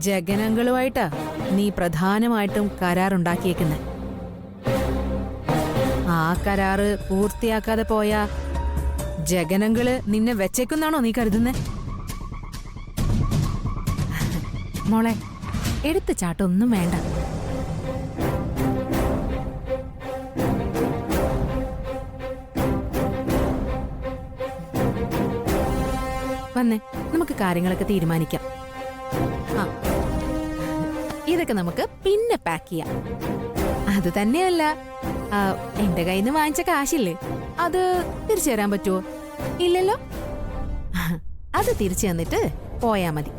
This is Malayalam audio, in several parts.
ജഗനങ്ങളുമായിട്ടാ നീ പ്രധാനമായിട്ടും കരാറുണ്ടാക്കിയേക്കുന്നെ. ആ കരാറ് പൂർത്തിയാക്കാതെ പോയാ ജഗനങ്ങള് നിന്നെ വെച്ചേക്കുന്നാണോ നീ കരുതുന്നേ? മോളെ, എടുത്തു ചാട്ടൊന്നും വേണ്ട. വന്നേ, നമുക്ക് കാര്യങ്ങളൊക്കെ തീരുമാനിക്കാം. ആ, ഇതൊക്കെ നമുക്ക് പിന്നെ പാക്ക് ചെയ്യാം. അത് തന്നെയല്ല, എന്റെ കയ്യിൽ നിന്ന് വാങ്ങിച്ച കാശില്ലേ, അത് തിരിച്ചു തരാൻ പറ്റുമോ? ഇല്ലല്ലോ. അത് തിരിച്ചു തന്നിട്ട് പോയാ മതി.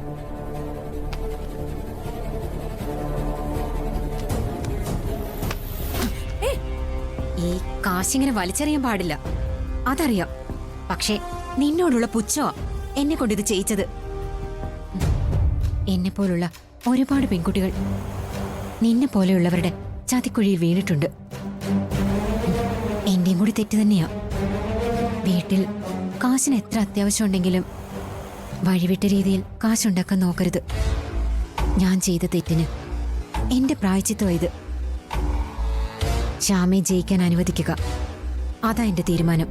ഈ കാശിങ്ങനെ വലിച്ചെറിയാൻ പാടില്ല, അതറിയാം. പക്ഷേ നിന്നോടുള്ള പുച്ഛമാ എന്നെ കൊണ്ടിത് ചെയ്യിച്ചത്. എന്നെ പോലുള്ള ഒരുപാട് പെൺകുട്ടികൾ നിന്നെ പോലെയുള്ളവരുടെ ചതിക്കുഴിയിൽ വീണിട്ടുണ്ട്. എന്റെയും കൂടി തെറ്റ് തന്നെയാ. വീട്ടിൽ കാശിന് എത്ര അത്യാവശ്യം ഉണ്ടെങ്കിലും വഴിവിട്ട രീതിയിൽ കാശുണ്ടാക്കാൻ നോക്കരുത്. ഞാൻ ചെയ്ത തെറ്റിന് എന്റെ പ്രായശ്ചിത്തം ഇത്. ശ്യാമയെ ജയിക്കാൻ അനുവദിക്കുക, അതാ എന്റെ തീരുമാനം.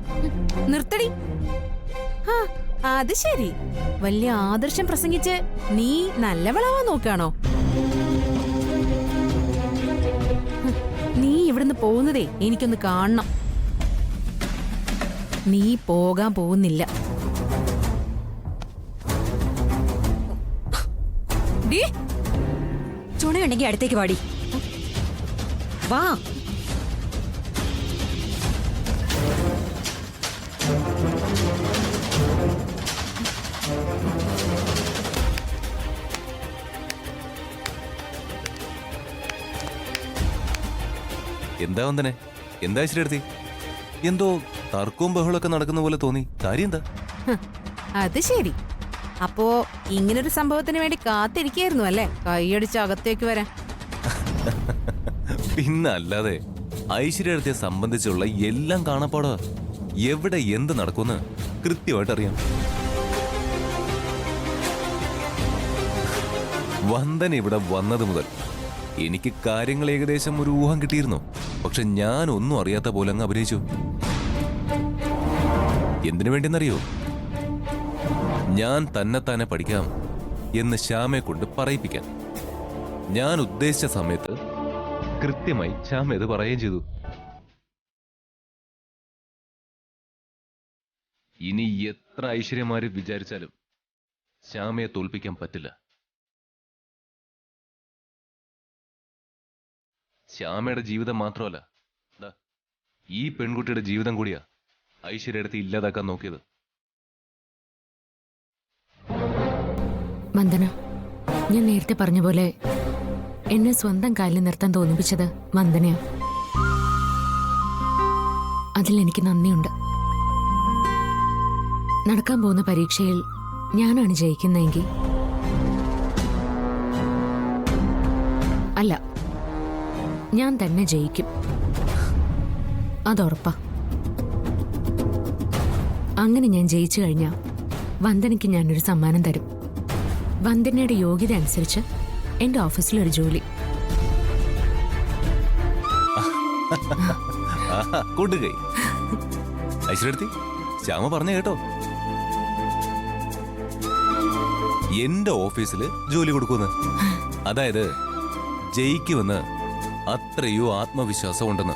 നിർത്തടി. അത് ശരി, വലിയ ആദർശം പ്രസംഗിച്ച് നീ നല്ലവളാവാൻ നോക്കാണോ? നീ ഇവിടുന്ന് പോകുന്നതേ എനിക്കൊന്ന് കാണണം. നീ പോകാൻ പോകുന്നില്ല. ചുണയുണ്ടെങ്കിൽ അടുത്തേക്ക് വാടി. വാ. എന്താ വന്ദനെ, എന്താ ശരിയെടുത്തി? എന്തോ തർക്കവും ബഹളമൊക്കെ നടക്കുന്ന പോലെ തോന്നി. കാര്യം എന്താ? അത് ശരി, അപ്പോ ഇങ്ങനൊരു സംഭവത്തിന് വേണ്ടി കാത്തിരിക്കായിരുന്നു അല്ലേ? കൈയടിച്ച് അകത്തേക്ക് വരാൻ. പിന്നല്ലാതെ ഐശ്വര്യത്തെ സംബന്ധിച്ചുള്ള എല്ലാം കാണപ്പാടോ. എവിടെ എന്ത് നടക്കുമെന്ന് കൃത്യമായിട്ട് അറിയാം. വന്ദൻ ഇവിടെ വന്നത് മുതൽ എനിക്ക് കാര്യങ്ങൾ ഏകദേശം ഒരു ഊഹം കിട്ടിയിരുന്നു. പക്ഷെ ഞാൻ ഒന്നും അറിയാത്ത പോലെ അങ്ങ് അഭിനയിച്ചു. എന്തിനു വേണ്ടിയെന്നറിയോ? ഞാൻ തന്നെ പഠിക്കാം എന്ന് ശ്യാമയെ കൊണ്ട് പറയിപ്പിക്കാൻ. ഞാൻ ഉദ്ദേശിച്ച സമയത്ത് കൃത്യമായി ശ്യാമ ഇത് പറയുകയും ചെയ്തു. ഇനി എത്ര ഐശ്വര്യമാര് വിചാരിച്ചാലും ശ്യാമയെ തോൽപ്പിക്കാൻ പറ്റില്ല. ശ്യാമയുടെ ജീവിതം മാത്രമല്ല, ഈ പെൺകുട്ടിയുടെ ജീവിതം കൂടിയാ ഐശ്വര്യടുത്ത് ഇല്ലാതാക്കാൻ നോക്കിയത്. വന്ദന, ഞാൻ നേരത്തെ പറഞ്ഞ പോലെ എന്നെ സ്വന്തം കാലിൽ നിർത്താൻ തോന്നിപ്പിച്ചത് വന്ദനയാ. അതിലെനിക്ക് നന്ദിയുണ്ട്. നടക്കാൻ പോകുന്ന പരീക്ഷയിൽ ഞാനാണ് ജയിക്കുന്നതെങ്കിൽ അല്ല, ഞാൻ തന്നെ ജയിക്കും, അതുറപ്പാ. അങ്ങനെ ഞാൻ ജയിച്ചു കഴിഞ്ഞാൽ വന്ദനയ്ക്ക് ഞാനൊരു സമ്മാനം തരും. വന്ദനയുടെ യോഗ്യത അനുസരിച്ച് എന്റെ ഓഫീസിലൊരു ജോലി. കൊടുകൈ ഐശ്വര്യത്തി, ശ്യാമ പറഞ്ഞ കേട്ടോ, എന്റെ ഓഫീസില് ജോലി കൊടുക്കുമെന്ന്. അതായത് ജയിക്കുമെന്ന് അത്രയോ ആത്മവിശ്വാസം ഉണ്ടെന്ന്.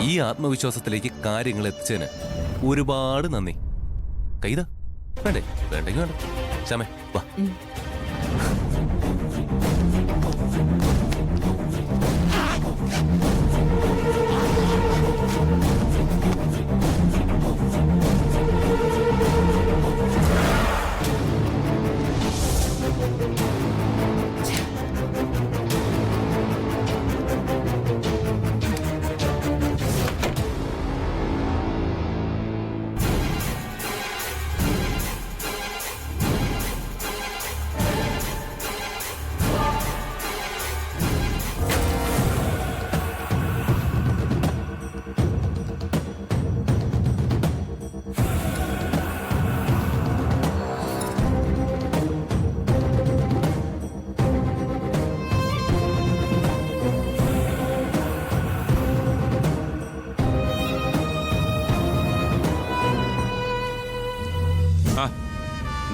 ഈ ആത്മവിശ്വാസത്തിലേക്ക് കാര്യങ്ങൾ എത്തിച്ചതിന് ഒരുപാട് നന്ദി. കൈതാ വേണ്ടേ? വേണ്ടെങ്കിൽ വേണ്ട. ശ്യാമേ വാ.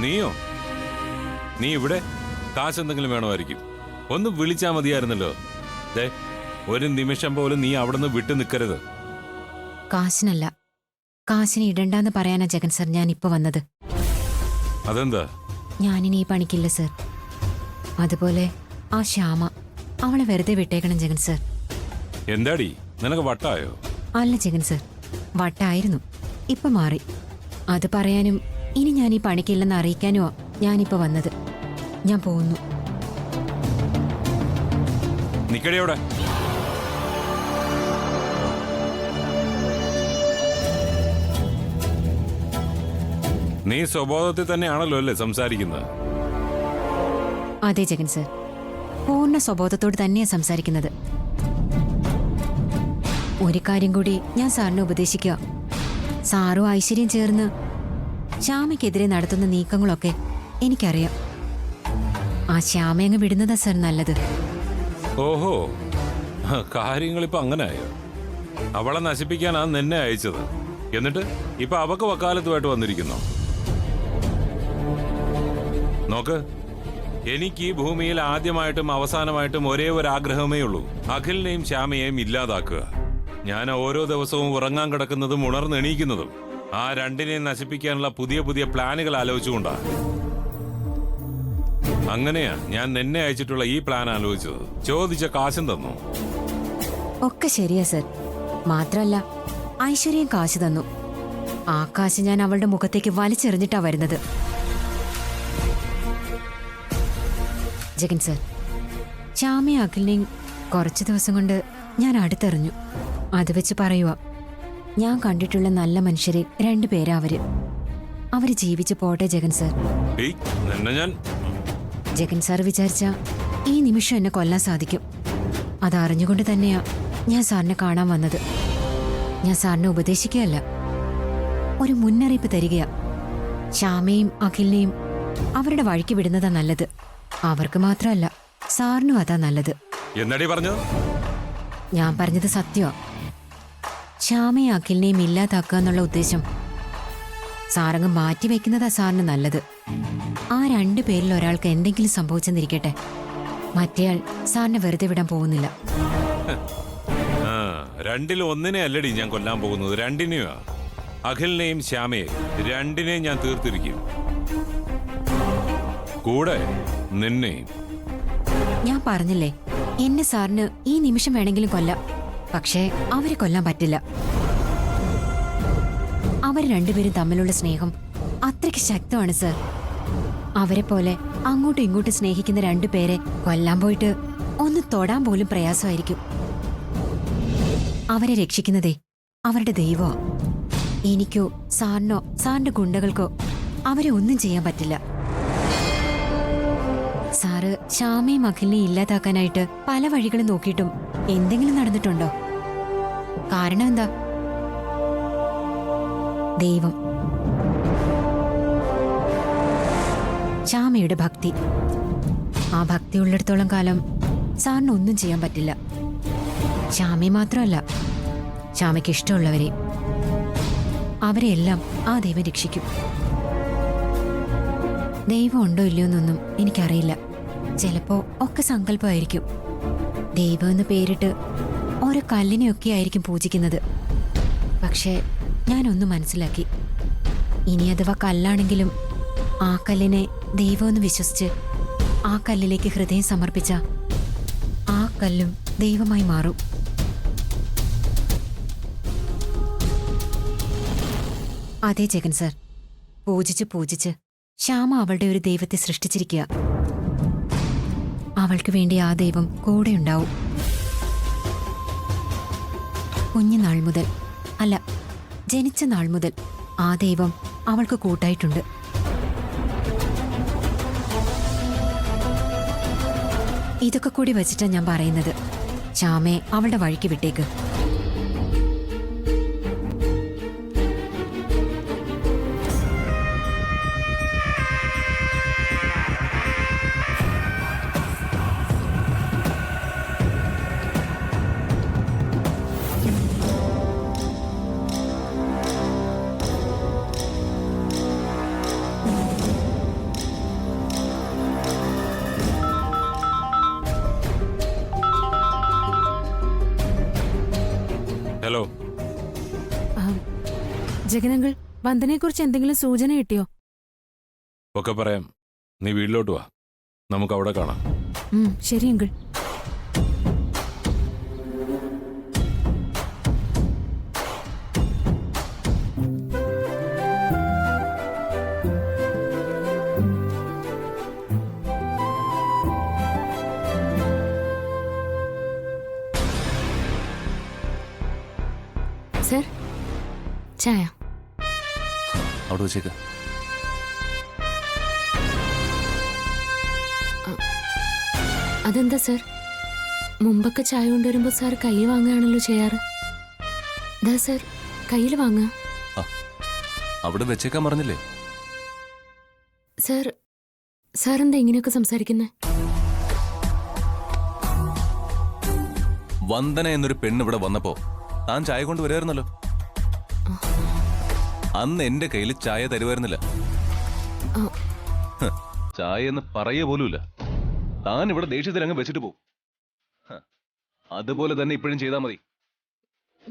നീയോ? നീ ഇവിടെ? കാശ് എന്തെങ്കിലും വേണമായിരിക്കും. ഒന്ന് വിളിച്ചാ മതിയായിരുന്നല്ലോ. ദേ, ഒരു നിമിഷം പോലും നീ അവിടുന്ന് വിട്ടു നിൽക്കരുത്. കാശിനല്ല, കാശിന് ഇടണ്ടെന്ന് പറയാനാ ജഗൻ സർ ഞാൻ ഇപ്പൊ വന്നത്. അതെന്താ? ഞാനിനി ഈ പണിക്കില്ല സർ. അതുപോലെ ആ ശ്യാമ, അവളെ വെറുതെ വിട്ടേക്കണം ജഗൻ സർ. എന്താടി, നിനക്ക് വട്ടായോ? അല്ല ജഗൻ സർ, വട്ടായിരുന്നു, ഇപ്പൊ മാറി. അത് പറയാനും ഇനി ഞാൻ ഈ പണിക്കില്ലെന്ന് അറിയിക്കാനുമാ ഞാനിപ്പോ വന്നത്. ഞാൻ പോകുന്നു. നിക്കടി അവിടെ. നീ സ്വബോധത്തിൽ തന്നെയാണല്ലോ അല്ലേ സംസാരിക്കുന്നത്? അതെ ജഗൻ സർ, പൂർണ്ണ സ്വബോധത്തോട് തന്നെയാ സംസാരിക്കുന്നത്. ഒരു കാര്യം കൂടി ഞാൻ സാറിനെ ഉപദേശിക്കുക. സാറും ഐശ്വര്യം ചേർന്ന് ശ്യാമയ്ക്കെതിരെ നടത്തുന്ന നീക്കങ്ങളൊക്കെ എനിക്കറിയാം. ആ ശ്യാമയങ്ങ് വിടുന്നതാ സർ നല്ലത്. ഓഹോ, കാര്യങ്ങളിപ്പോ അങ്ങനെ ആയോ? അവളെ നശിപ്പിക്കാനാ നിന്നെ അയച്ചത്. എന്നിട്ട് ഇപ്പൊ അവക്ക് വക്കാലത്തുമായിട്ട് വന്നിരിക്കുന്നു. നോക്ക്, എനിക്ക് ഈ ഭൂമിയിൽ ആദ്യമായിട്ടും അവസാനമായിട്ടും ഒരേ ഒരു ആഗ്രഹമേ ഉള്ളൂ: അഖിലിനെയും ശ്യാമയെയും ഇല്ലാതാക്കുക. ഞാൻ ഓരോ ദിവസവും ഉറങ്ങാൻ കിടക്കുന്നതും ഉണർന്നെണീക്കുന്നതും ആ രണ്ടിനെയും നശിപ്പിക്കാനുള്ള പുതിയ പുതിയ പ്ലാനുകൾ ആലോചിച്ചുകൊണ്ടാ. അങ്ങനെയാ ഞാൻ നിന്നെ അയച്ചിട്ടുള്ള ഈ പ്ലാൻ ആലോചിച്ചത്. ചോദിച്ച കാശും തന്നു. ഒക്കെ ശരിയാ സർ. മാത്രല്ല, ഐശ്വര്യം കാശ് തന്നു. ആ കാശ് ഞാൻ അവളുടെ മുഖത്തേക്ക് വലിച്ചെറിഞ്ഞിട്ടാ വരുന്നത്. ജഗൻ സർ, ശ്യാമയും അഖിലിനെയും കുറച്ചു ദിവസം കൊണ്ട് ഞാൻ അടുത്തെറിഞ്ഞു. അത് വെച്ച് പറയുക, ഞാൻ കണ്ടിട്ടുള്ള നല്ല മനുഷ്യരെ രണ്ടുപേരാ അവര്. അവര് ജീവിച്ചു പോട്ടെ ജഗൻ സർ. ഏയ്, നിന്നെ ഞാൻ... ജഗൻ സാർ വിചാരിച്ച ഈ നിമിഷം എന്നെ കൊല്ലാൻ സാധിക്കും. അതറിഞ്ഞുകൊണ്ട് തന്നെയാ ഞാൻ സാറിനെ കാണാൻ വന്നത്. ഞാൻ സാറിനെ ഉപദേശിക്കുകയല്ല, ഒരു മുന്നറിയിപ്പ് തരികയാ. ശ്യാമയും അഖിലിനെയും അവരുടെ വഴിക്ക് വിടുന്നതാ നല്ലത്. അവർക്ക് മാത്രമല്ല, സാറിനും അതാ നല്ലത്. എന്നടി പറഞ്ഞത്? ഞാൻ പറഞ്ഞത് സത്യമാ. ശ്യാമയും അഖിലിനെയും ഇല്ലാതാക്കുക എന്നുള്ള ഉദ്ദേശം സാറങ്ങ് മാറ്റിവെക്കുന്നതാ സാറിന് നല്ലത്. ആ രണ്ടു പേരിൽ ഒരാൾക്ക് എന്തെങ്കിലും സംഭവിച്ചെന്നിരിക്കട്ടെ, മറ്റേയാൾ സാറിനെ വെറുതെ വിടാൻ പോകുന്നില്ല. ആ, രണ്ടിൽ ഒന്നിനെ അല്ലടി ഞാൻ കൊല്ലാൻ പോകുന്നത്, രണ്ടിനെയാ. അഖിലിനെയും ശ്യാമയെയും രണ്ടിനെയും ഞാൻ തീർത്തിരിക്കും. കൂടെ നിന്നെയും. ഞാൻ പറഞ്ഞില്ലേ, എന്നെ സാറിന് ഈ നിമിഷം വേണമെങ്കിലും കൊല്ലാം. പക്ഷേ അവരെ കൊല്ലാൻ പറ്റില്ല. അവർ രണ്ടുപേരും തമ്മിലുള്ള സ്നേഹം അത്രയ്ക്ക് ശക്തമാണ് സർ. അവരെ പോലെ അങ്ങോട്ടും ഇങ്ങോട്ടും സ്നേഹിക്കുന്ന രണ്ടുപേരെ കൊല്ലാൻ പോയിട്ട് ഒന്ന് തൊടാൻ പോലും പ്രയാസമായിരിക്കും. അവരെ രക്ഷിക്കുന്നതേ അവരുടെ ദൈവമോ. എനിക്കോ സാറിനോ സാറിന്റെ ഗുണ്ടകൾക്കോ അവരെ ഒന്നും ചെയ്യാൻ പറ്റില്ല. സാറ് ശ്യാമയും അഖിലിനെയും ഇല്ലാതാക്കാനായിട്ട് പല വഴികളും നോക്കിയിട്ടും എന്തെങ്കിലും നടന്നിട്ടുണ്ടോ? കാരണം എന്താ? ദൈവം. ശ്യാമയുടെ ഭക്തി. ആ ഭക്തി ഉള്ളിടത്തോളം കാലം സാറിന് ഒന്നും ചെയ്യാൻ പറ്റില്ല. ശ്യാമയെ മാത്രമല്ല, ശ്യാമയ്ക്ക് ഇഷ്ടമുള്ളവരെ, അവരെയെല്ലാം ആ ദൈവം രക്ഷിക്കും. ദൈവം ഉണ്ടോ ഇല്ലയോ എന്നൊന്നും എനിക്കറിയില്ല. ചിലപ്പോ ഒക്കെ സങ്കല്പമായിരിക്കും. ദൈവം എന്ന് പേരിട്ട് ഓരോ കല്ലിനെയൊക്കെ ആയിരിക്കും പൂജിക്കുന്നത്. പക്ഷേ ഞാനൊന്ന് മനസ്സിലാക്കി, ഇനി അഥവാ കല്ലാണെങ്കിലും ആ കല്ലിനെ ദൈവമെന്ന് വിശ്വസിച്ച് ആ കല്ലിലേക്ക് ഹൃദയം സമർപ്പിച്ച ആ കല്ലും ദൈവമായി മാറും. അതെ ജഗൻ സർ, പൂജിച്ച് പൂജിച്ച് ശ്യാമ അവളുടെ ഒരു ദൈവത്തെ സൃഷ്ടിച്ചിരിക്കുക. അവൾക്ക് വേണ്ടി ആ ദൈവം കൂടെയുണ്ടാവും. കുഞ്ഞുനാൾ മുതൽ, അല്ല, ജനിച്ച നാൾ മുതൽ ആ ദൈവം അവൾക്ക് കൂട്ടായിട്ടുണ്ട്. ഇതൊക്കെ കൂടി വെച്ചിട്ടാണ് ഞാൻ പറയുന്നത്, ശ്യാമയെ അവളുടെ വഴിക്ക് വിട്ടേക്ക്. ജഗനങ്ങൾ വന്ദനെ കുറിച്ച് എന്തെങ്കിലും സൂചന കിട്ടിയോ? ഒക്കെ പറയാം. നീ വീട്ടിലോട്ട് വാ, നമുക്ക് അവിടെ കാണാം. ശരി അങ്കിൾ. സർ, ചായ. അവിടെ വെച്ചേക്ക്. അതെന്താ സർ, മുമ്പൊക്കെ ചായ കൊണ്ടുവരുമ്പോ സാർ കൈ വാങ്ങുകയാണല്ലോ ചെയ്യാറ്. ദാ സർ, കയ്യിൽ വാങ്ങുക. അവിടെ വെച്ചേക്കാൻ പറഞ്ഞില്ലേ? സർ, സാർ എന്താ ഇങ്ങനെയൊക്കെ സംസാരിക്കുന്നത്? വന്ദന എന്നൊരു പെണ്ണ് ഇവിടെ വന്നപ്പോ താൻ ചായ കൊണ്ട് വരുമായിരുന്നല്ലോ. അന്ന് എന്റെ കയ്യിൽ ചായ തരുമായിരുന്നില്ല. ചായ എന്ന് പറയ പോലുമില്ല. താൻ ഇവിടെ ദേഷ്യത്തിൽ അങ്ങ് വെച്ചിട്ട് പോകും. അതുപോലെ തന്നെ ഇപ്പോഴും ചെയ്താൽ മതി.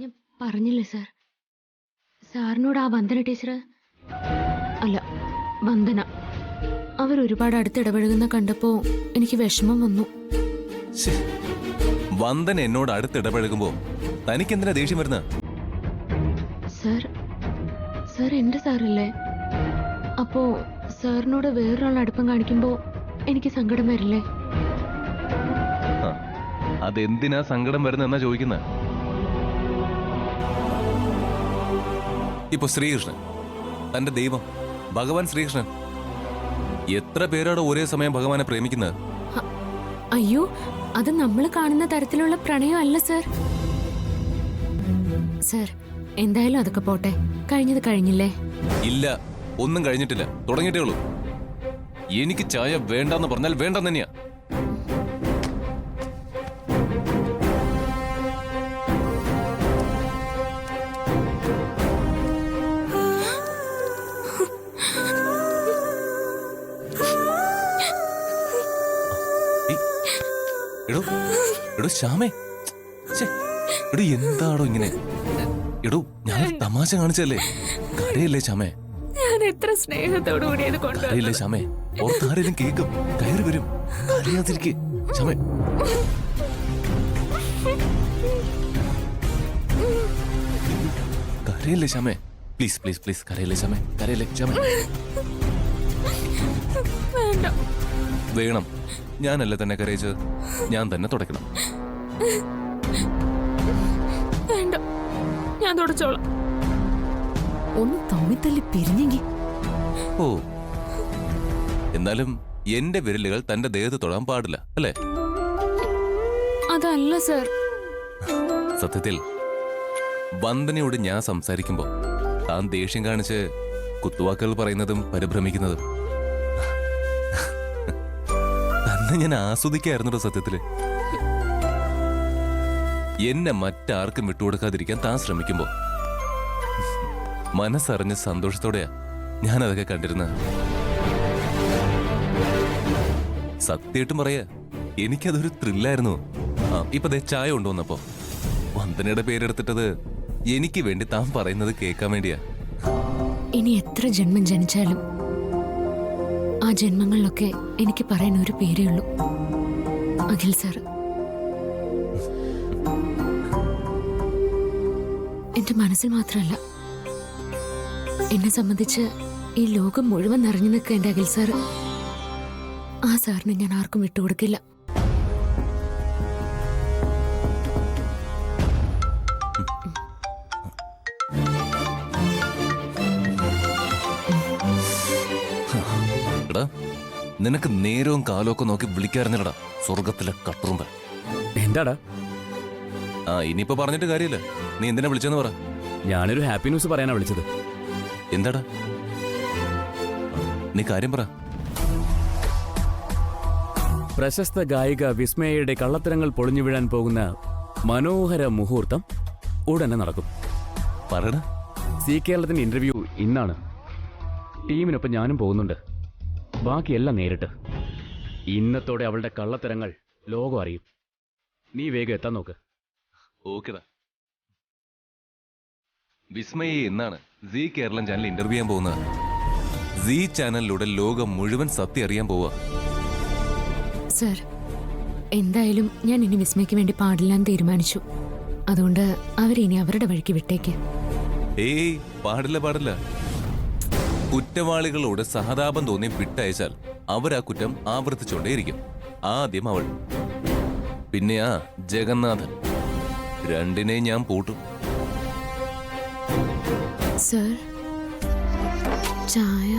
ഞാൻ പറഞ്ഞില്ലേ സാർ, സാറിനോട് ആ വന്ദന ടീച്ചർ അല്ല വന്ദന അവരൊരുപാട് അടുത്തിടപഴകുന്ന കണ്ടപ്പോ എനിക്ക് വിഷമം വന്നു. വന്ദന എന്നോട് അടുത്തിടപഴകുമ്പോ തനിക്കെന്തിനാ ദേഷ്യം വരുന്ന? സാർ, സാർ എന്റെ സാറല്ലേ? അപ്പോ സാറിനോട് വേറൊരാൾ അടുപ്പം കാണിക്കുമ്പോ എനിക്ക് സങ്കടം വരില്ലേ? അതെന്തിനാ സങ്കടം വരുന്നെന്നാ ചോദിക്കുന്ന? ഇപ്പൊ ശ്രീകൃഷ്ണൻ, തന്റെ ദൈവം ഭഗവാൻ ശ്രീകൃഷ്ണൻ, എത്ര പേരോട് ഒരേ സമയം ഭഗവാനെ പ്രേമിക്കുന്നത്? അയ്യോ, അത് നമ്മൾ കാണുന്ന തരത്തിലുള്ള പ്രണയം അല്ല സാർ. സാർ, എന്തായാലും അതൊക്കെ പോട്ടെ, കഴിഞ്ഞത് കഴിഞ്ഞില്ലേ? ഇല്ല, ഒന്നും കഴിഞ്ഞിട്ടില്ല, തുടങ്ങിയിട്ടേ ഉള്ളൂ. എനിക്ക് ചായ വേണ്ടെന്ന് പറഞ്ഞാൽ വേണ്ടെന്ന് തന്നെയാ. എടോ എടോ ശ്യാമേ, എടോ എന്താണോ ഇങ്ങനെ? എടോ ഞാൻ തമാശ കാണിച്ചല്ലേ, കരയല്ലേ ശ്യാമേ? ഞാൻ എത്ര സ്നേഹത്തോടു കൂടി അത് കരയില്ലേ ശ്യാമേ? ഓർത്താരെങ്കിലും കേൾക്കും, കയറി വരും. കരയാതിരിക്കേ ശ്യാമേ. കരയല്ലേ ശ്യാമേ? പ്ലീസ് പ്ലീസ് പ്ലീസ്, കരയല്ലേ ശ്യാമേ? കരയല്ലേ ശ്യാമേ? വേണം, ഞാനല്ലേ തന്നെ കരയിച്ചത്, ഞാൻ തന്നെ തുടയ്ക്കണം. വേണ്ട, ഞാൻ തുടച്ചോളാം. ഒന്ന് തമ്മിത്തല്ലി പിരിഞ്ഞെങ്കിൽ. ഓ, എന്നാലും എന്റെ വിരലുകൾ തന്റെ ദേഹത്ത് തൊടാൻ പാടില്ല അല്ലേ? അതല്ല സർ. സത്യത്തിൽ വന്ദനയോട് ഞാൻ സംസാരിക്കുമ്പോ താൻ ദേഷ്യം കാണിച്ച് കുത്തുവാക്കുകൾ പറയുന്നതും പരിഭ്രമിക്കുന്നതും തന്നെ ഞാൻ ആസ്വദിക്കായിരുന്നോ സത്യത്തില്? എന്നെ മറ്റാർക്കും വിട്ടുകൊടുക്കാതിരിക്കാൻ താൻ ശ്രമിക്കുമ്പോ മനസ്സറിഞ്ഞ് സന്തോഷത്തോടെയാ ഞാനതൊക്കെ കണ്ടിരുന്നത്. സത്യമായിട്ടും പറയാ, എനിക്കതൊരു ത്രില്ലായിരുന്നു. ഇപ്പൊ ദേ ചായ കൊണ്ടുവന്നപ്പോ വന്ദനയുടെ പേരെടുത്തിട്ടത് എനിക്ക് വേണ്ടി താൻ പറയുന്നത് കേൾക്കാൻ വേണ്ടിയാ. ഇനി എത്ര ജന്മം ജനിച്ചാലും ആ ജന്മങ്ങളിലൊക്കെ എനിക്ക് പറയാൻ ഒരു പേരേ ഉള്ളൂ, അഖിൽ സാർ. എന്റെ മനസ്സിൽ മാത്രമല്ല, എന്നെ സംബന്ധിച്ച് ഈ ലോകം മുഴുവൻ നിറഞ്ഞു നിൽക്കുക എന്റെ അഖിൽ സാർ. ആ സാറിനെ ഞാൻ ആർക്കും വിട്ടുകൊടുക്കില്ല. നിനക്ക് നേരവും കാലമൊക്കെ നോക്കി വിളിക്കാറുണ്ടടാ സ്വർഗത്തിലെ കട്ടുറുമ്പ. എന്താടാ? ഇനിയിപ്പോ പറഞ്ഞിട്ട് കാര്യമില്ല, നീ എന്തിനാ വിളിച്ചെന്ന് പറ. ഞാനൊരു ഹാപ്പി ന്യൂസ് പറയാനാ വിളിച്ചത്. എന്താടാ? നീ കാര്യം പറ. പ്രശസ്ത ഗായിക വിസ്മയയുടെ കള്ളത്തരങ്ങൾ പൊളിഞ്ഞു വീഴാൻ പോകുന്ന മനോഹര മുഹൂർത്തം ഉടനെ നടക്കും. പറയണ. സി കേരളത്തിന്റെ ഇന്റർവ്യൂ ഇന്നാണ്. ടീമിനൊപ്പം ഞാനും പോകുന്നുണ്ട്. ബാക്കിയെല്ലാം നേരിട്ട്. ഇന്നത്തോടെ അവളുടെ കള്ളത്തരങ്ങൾ ലോകം അറിയും. നീ വേഗം എത്താൻ നോക്ക്. ഓക്കെടാ. വിസ്മയെ എന്നാണ് സീ കേരളം ചാനൽ ഇന്റർവ്യൂ ചെയ്യാൻ പോകുന്ന സീ ചാനലിലൂടെ ലോകം മുഴുവൻ സത്യം അറിയാൻ പോവാ. സർ, എന്തായാലും ഞാൻ ഇനി വിസ്മയ്ക്ക് വേണ്ടി പാടില്ലാന്ന് തീരുമാനിച്ചു. അതുകൊണ്ട് അവരെ ഇനി അവരുടെ വഴിക്ക് വിട്ടേക്ക്. ഏയ് പാടില്ല. കുറ്റവാളികളോട് സഹതാപം തോന്നി വിട്ടയച്ചാൽ അവർ ആ കുറ്റം ആവർത്തിച്ചുകൊണ്ടേയിരിക്കും. ആദ്യം അവൾ, പിന്നെ ആ ജഗന്നാഥൻ. രണ്ടിനെയും ഞാൻ പൂട്ടും. സർ, ചായ.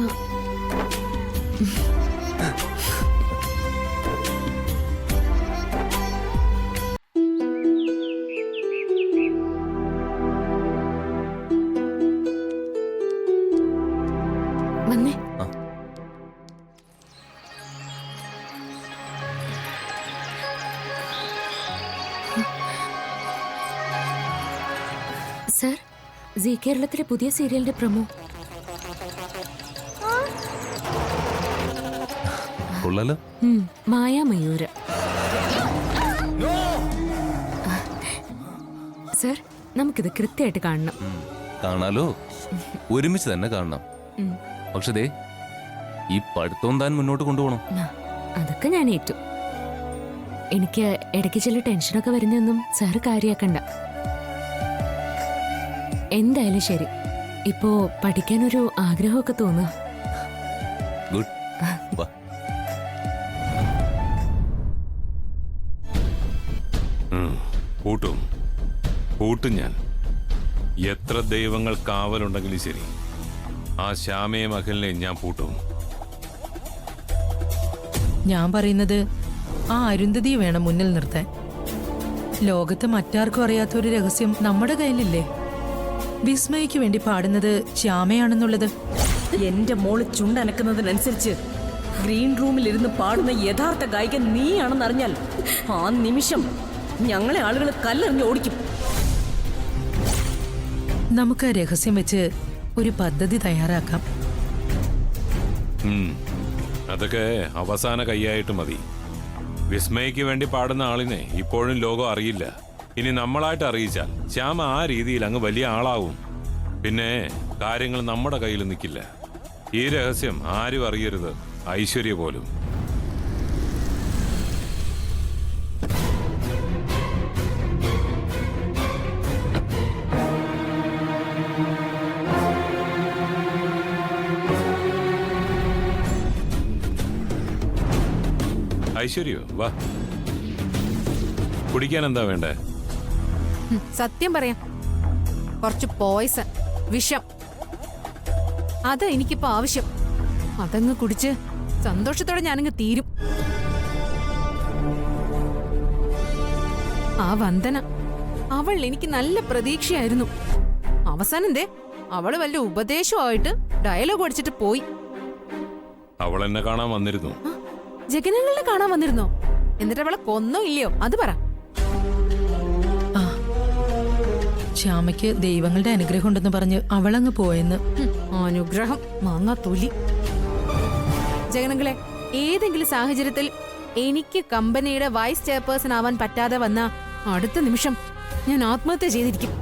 വന്നേ. സർ, സീ കേരളത്തിലെ പുതിയ സീരിയലിന്റെ പ്രൊമോ. കൊള്ളാലോ. മായാമയൂര്. സർ, നമുക്കിത് കൃത്യമായിട്ട് കാണണം. കാണാലോ, ഒരുമിച്ച് തന്നെ കാണണം. പക്ഷേ ദേ, ഈ പഠിത്തവും താൻ മുന്നോട്ട് കൊണ്ടുപോകണം. അതൊക്കെ ഞാൻ ഏറ്റു. എനിക്ക് ഇടയ്ക്ക് ചില ടെൻഷനൊക്കെ വരുന്നൊന്നും സാറ് കാര്യാക്കണ്ട. എന്തായാലും ശരി, ഇപ്പോ പഠിക്കാനൊരു ആഗ്രഹമൊക്കെ തോന്നുക. ഗുഡ്. വാ. പൂട്ടും ഞാൻ. എത്ര ദൈവങ്ങൾ കാവലുണ്ടെങ്കിലും ശരി, ആ ശ്യാമയും അഖിലിനെയും ഞാൻ പൂട്ടും. ഞാൻ പറയുന്നത് ആ അരുന്ധതി വേണം മുന്നിൽ നിർത്താൻ. ലോകത്ത് മറ്റാർക്കും അറിയാത്ത ഒരു രഹസ്യം നമ്മുടെ കയ്യിലില്ലേ? വിസ്മയ്ക്ക് വേണ്ടി പാടുന്നത് ശ്യാമയാണെന്നുള്ളത്. എന്റെ മോള് ചുണ്ടനക്കുന്നതിനനുസരിച്ച് ഗ്രീൻ റൂമിലിരുന്ന് പാടുന്ന യഥാർത്ഥ ഗായികൻ നീയാണെന്നറിഞ്ഞാൽ ആ നിമിഷം ഞങ്ങളെ ആളുകൾ കല്ലെറിഞ്ഞ് ഓടിക്കും. നമുക്ക് ആ രഹസ്യം വെച്ച് ഒരു പദ്ധതി തയ്യാറാക്കാം. അതൊക്കെ അവസാന കൈയായിട്ട് മതി. വിസ്മയ്ക്ക് വേണ്ടി പാടുന്ന ആളിനെ ഇപ്പോഴും ലോകം അറിയില്ല. ഇനി നമ്മളായിട്ട് അറിയിച്ചാൽ ശ്യാമ ആ രീതിയിൽ അങ്ങ് വലിയ ആളാവും. പിന്നെ കാര്യങ്ങൾ നമ്മുടെ കയ്യിൽ നിൽക്കില്ല. ഈ രഹസ്യം ആരും അറിയരുത്, ഐശ്വര്യ പോലും. ഐശ്വര്യോ, വാ. കുടിക്കാൻ എന്താ വേണ്ടേ? സത്യം പറയാം, കുറച്ച് പോയ്സൺ, വിഷം. അതാ എനിക്കിപ്പോ ആവശ്യം. അതങ്ങ് കുടിച്ച് സന്തോഷത്തോടെ ഞാനങ്ങ് തീരും. ആ വന്ദന, അവൾ എനിക്ക് നല്ല പ്രതീക്ഷയായിരുന്നു. അവസാനം ദേ അവള് വല്ല ഉപദേശമായിട്ട് ഡയലോഗ് അടിച്ചിട്ട് പോയി. അവൾ എന്നെ കാണാൻ വന്നിരുന്നു. ജഗനങ്ങളെ കാണാൻ വന്നിരുന്നോ? എന്നിട്ട് അവളെ കൊന്നോ ഇല്ലയോ അത് പറ. ആ, ശ്യാമയ്ക്ക് ദൈവങ്ങളുടെ അനുഗ്രഹം ഉണ്ടെന്ന് പറഞ്ഞ് അവളങ്ങ് പോയെന്ന്. അനുഗ്രഹം മാങ്ങാ തൊലി. ജഗനങ്ങളെ, ഏതെങ്കിലും സാഹചര്യത്തിൽ എനിക്ക് കമ്പനിയുടെ വൈസ് ചെയർപേഴ്സൺ ആവാൻ പറ്റാതെ വന്ന അടുത്ത നിമിഷം ഞാൻ ആത്മഹത്യ ചെയ്തിരിക്കും.